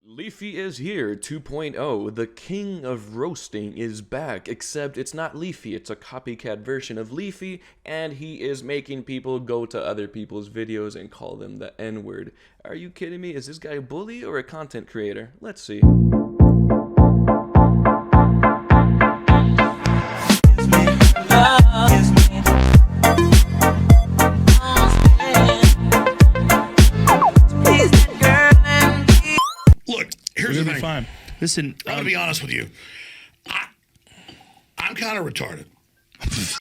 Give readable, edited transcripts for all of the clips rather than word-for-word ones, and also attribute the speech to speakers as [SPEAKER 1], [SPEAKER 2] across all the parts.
[SPEAKER 1] Leafy is here 2.0. The king of roasting is back, except it's not Leafy, it's a copycat version of Leafy, and he is making people go to other people's videos and call them the N-word. Are you kidding me? Is this guy a bully or a content creator? Let's see.
[SPEAKER 2] Here's the thing.
[SPEAKER 3] Fine. Listen,
[SPEAKER 2] I'm gonna be honest with you. I'm kind of retarded.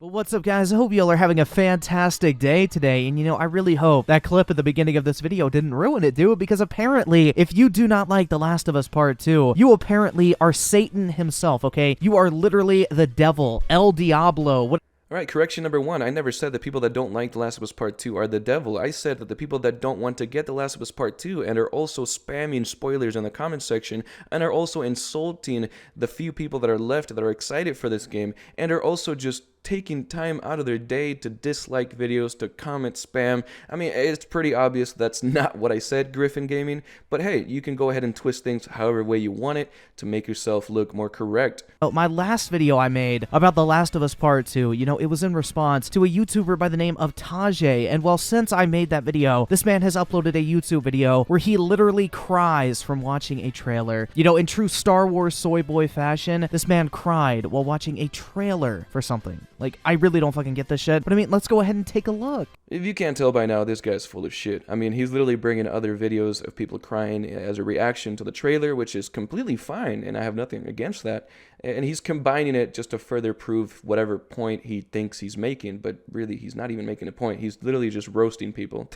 [SPEAKER 4] Well, what's up, guys? I hope y'all are having a fantastic day today, and I really hope that clip at the beginning of this video didn't ruin it, dude, because apparently, if you do not like The Last of Us Part 2, you apparently are Satan himself, okay? You are literally the devil, El Diablo.
[SPEAKER 1] Alright, correction number 1. I never said that people that don't like The Last of Us Part 2 are the devil. I said that the people that don't want to get The Last of Us Part 2 and are also spamming spoilers in the comment section and are also insulting the few people that are left that are excited for this game and are also just taking time out of their day to dislike videos, to comment spam. I mean, it's pretty obvious that's not what I said, Griffin Gaming, but hey, you can go ahead and twist things however way you want it to make yourself look more correct.
[SPEAKER 4] Oh, my last video I made about The Last of Us Part 2, it was in response to a YouTuber by the name of Tajay, and well, since I made that video, this man has uploaded a YouTube video where he literally cries from watching a trailer. In true Star Wars soy boy fashion, this man cried while watching a trailer for something. Like, I really don't fucking get this shit, but I mean, let's go ahead and take a look.
[SPEAKER 1] If you can't tell by now, this guy's full of shit. I mean, he's literally bringing other videos of people crying as a reaction to the trailer, which is completely fine, and I have nothing against that. And he's combining it just to further prove whatever point he thinks he's making, but really, he's not even making a point. He's literally just roasting people.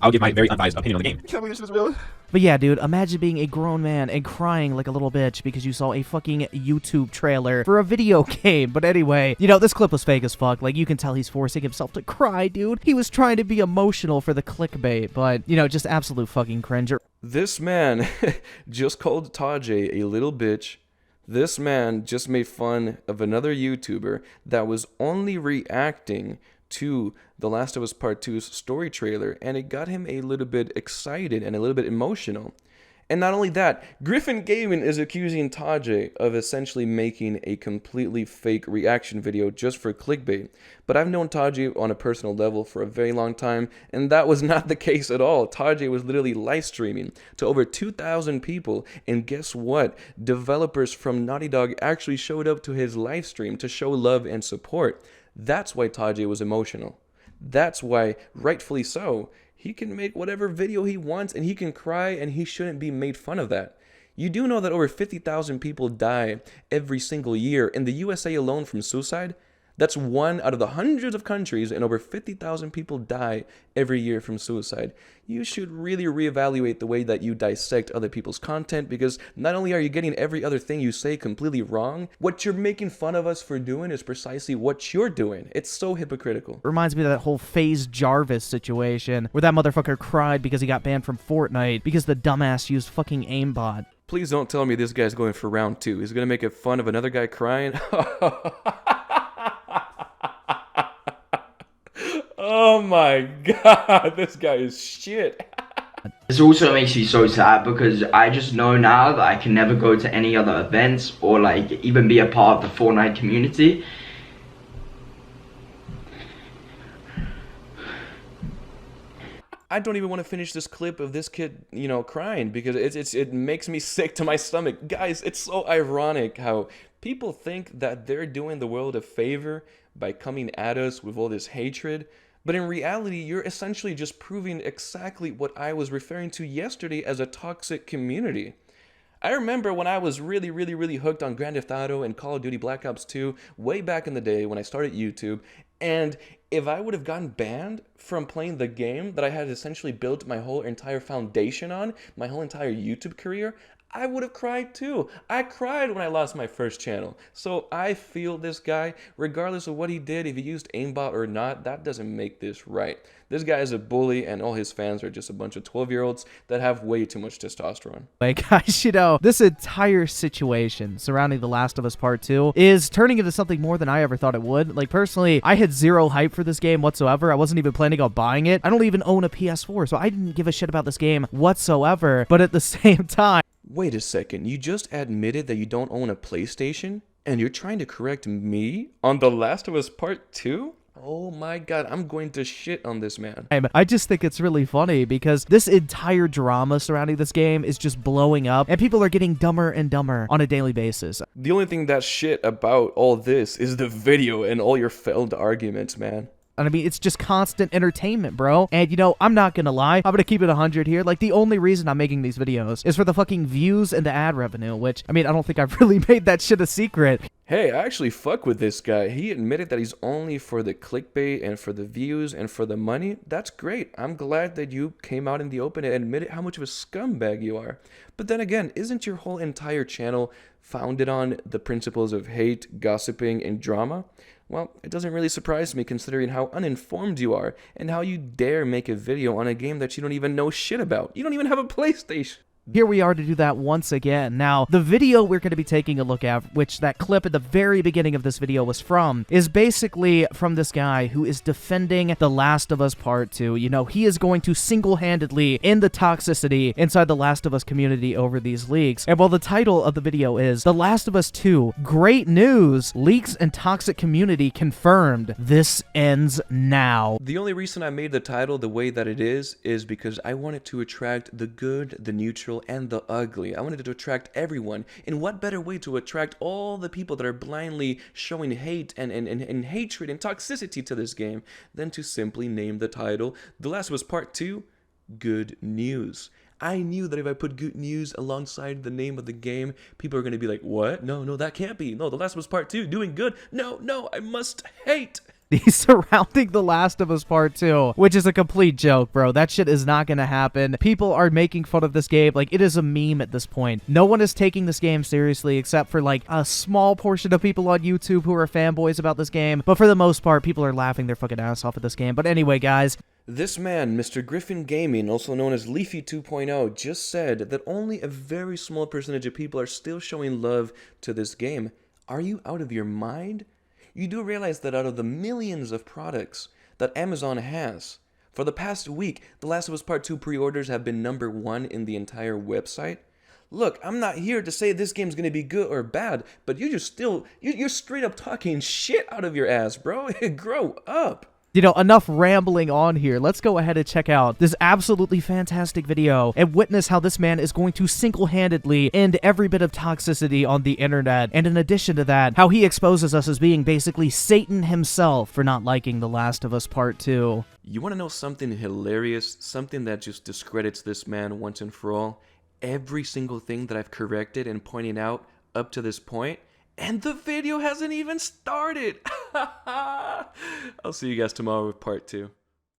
[SPEAKER 3] I'll give my very unbiased opinion on the game.
[SPEAKER 4] But yeah, dude, imagine being a grown man and crying like a little bitch because you saw a fucking YouTube trailer for a video game. But anyway, this clip was fake as fuck. Like, you can tell he's forcing himself to cry, dude. He was trying to be emotional for the clickbait, but, just absolute fucking cringer.
[SPEAKER 1] This man just called Tajay a little bitch. This man just made fun of another YouTuber that was only reacting to The Last of Us Part 2's story trailer, and it got him a little bit excited and a little bit emotional. And not only that, Griffin Gaming is accusing Tajay of essentially making a completely fake reaction video just for clickbait. But I've known Tajay on a personal level for a very long time, and that was not the case at all. Tajay was literally live streaming to over 2,000 people, and guess what? Developers from Naughty Dog actually showed up to his live stream to show love and support. That's why Tajay was emotional. That's why, rightfully so, he can make whatever video he wants and he can cry and he shouldn't be made fun of that. You do know that over 50,000 people die every single year in the USA alone from suicide? That's one out of the hundreds of countries, and over 50,000 people die every year from suicide. You should really reevaluate the way that you dissect other people's content, because not only are you getting every other thing you say completely wrong, what you're making fun of us for doing is precisely what you're doing. It's so hypocritical.
[SPEAKER 4] Reminds me of that whole FaZe Jarvis situation where that motherfucker cried because he got banned from Fortnite because the dumbass used fucking aimbot.
[SPEAKER 1] Please don't tell me this guy's going for round 2. He's gonna make fun of another guy crying? Oh my god, this guy is shit.
[SPEAKER 5] This also makes me so sad because I just know now that I can never go to any other events or like even be a part of the Fortnite community.
[SPEAKER 1] I don't even want to finish this clip of this kid, crying because it makes me sick to my stomach. Guys, it's so ironic how people think that they're doing the world a favor by coming at us with all this hatred. But in reality, you're essentially just proving exactly what I was referring to yesterday as a toxic community. I remember when I was really hooked on Grand Theft Auto and Call of Duty Black Ops 2 way back in the day when I started YouTube, and if I would have gotten banned from playing the game that I had essentially built my whole entire foundation on, my whole entire YouTube career, I would have cried too. I cried when I lost my first channel. So I feel this guy, regardless of what he did, if he used aimbot or not, that doesn't make this right. This guy is a bully, and all his fans are just a bunch of 12-year-olds that have way too much testosterone.
[SPEAKER 4] Like, guys, you know, this entire situation surrounding The Last of Us Part 2 is turning into something more than I ever thought it would. Like, personally, I had zero hype for this game whatsoever. I wasn't even planning on buying it. I don't even own a PS4, so I didn't give a shit about this game whatsoever. But at the same time,
[SPEAKER 1] wait a second, you just admitted that you don't own a PlayStation? And you're trying to correct me on The Last of Us Part 2? Oh my god, I'm going to shit on this man.
[SPEAKER 4] I just think it's really funny because this entire drama surrounding this game is just blowing up and people are getting dumber and dumber on a daily basis.
[SPEAKER 1] The only thing that's shit about all this is the video and all your failed arguments, man.
[SPEAKER 4] And I mean, it's just constant entertainment, bro. And, you know, I'm not gonna lie. I'm gonna keep it 100 here. Like, the only reason I'm making these videos is for the fucking views and the ad revenue, which, I mean, I don't think I've really made that shit a secret.
[SPEAKER 1] Hey, I actually fuck with this guy. He admitted that he's only for the clickbait and for the views and for the money. That's great. I'm glad that you came out in the open and admitted how much of a scumbag you are. But then again, isn't your whole entire channel founded on the principles of hate, gossiping, and drama? Well, it doesn't really surprise me considering how uninformed you are and how you dare make a video on a game that you don't even know shit about. You don't even have a PlayStation.
[SPEAKER 4] Here we are to do that once again. Now, the video we're going to be taking a look at, which that clip at the very beginning of this video was from, is basically from this guy who is defending The Last of Us Part 2. You know, he is going to single-handedly end the toxicity inside the Last of Us community over these leaks. And while the title of the video is The Last of Us 2, Great News, Leaks and Toxic Community Confirmed. This ends now.
[SPEAKER 1] The only reason I made the title the way that it is because I wanted to attract the good, the neutral, and the ugly. I wanted to attract everyone. And what better way to attract all the people that are blindly showing hate and hatred and toxicity to this game than to simply name the title The Last of Us Part 2, Good News. I knew that if I put good news alongside the name of the game, people are going to be like, what? No, that can't be. No, The Last of Us Part 2, doing good. No, I must hate.
[SPEAKER 4] Surrounding The Last of Us Part 2, which is a complete joke, bro. That shit is not gonna happen. People are making fun of this game like it is a meme at this point. No one is taking this game seriously except for like a small portion of people on YouTube who are fanboys about this game, but for the most part, people are laughing their fucking ass off at this game. But anyway, guys,
[SPEAKER 1] this man, Mr. Griffin Gaming, also known as Leafy 2.0, just said that only a very small percentage of people are still showing love to this game. Are you out of your mind? You do realize that out of the millions of products that Amazon has, for the past week, The Last of Us Part 2 pre-orders have been #1 in the entire website? Look, I'm not here to say this game's gonna be good or bad, but you're straight up talking shit out of your ass, bro. Grow up.
[SPEAKER 4] You know, enough rambling on here. Let's go ahead and check out this absolutely fantastic video and witness how this man is going to single-handedly end every bit of toxicity on the internet. And in addition to that, how he exposes us as being basically Satan himself for not liking The Last of Us Part 2.
[SPEAKER 1] You want to know something hilarious? Something that just discredits this man once and for all? Every single thing that I've corrected and pointed out up to this point, and the video hasn't even started. I'll see you guys tomorrow with part 2.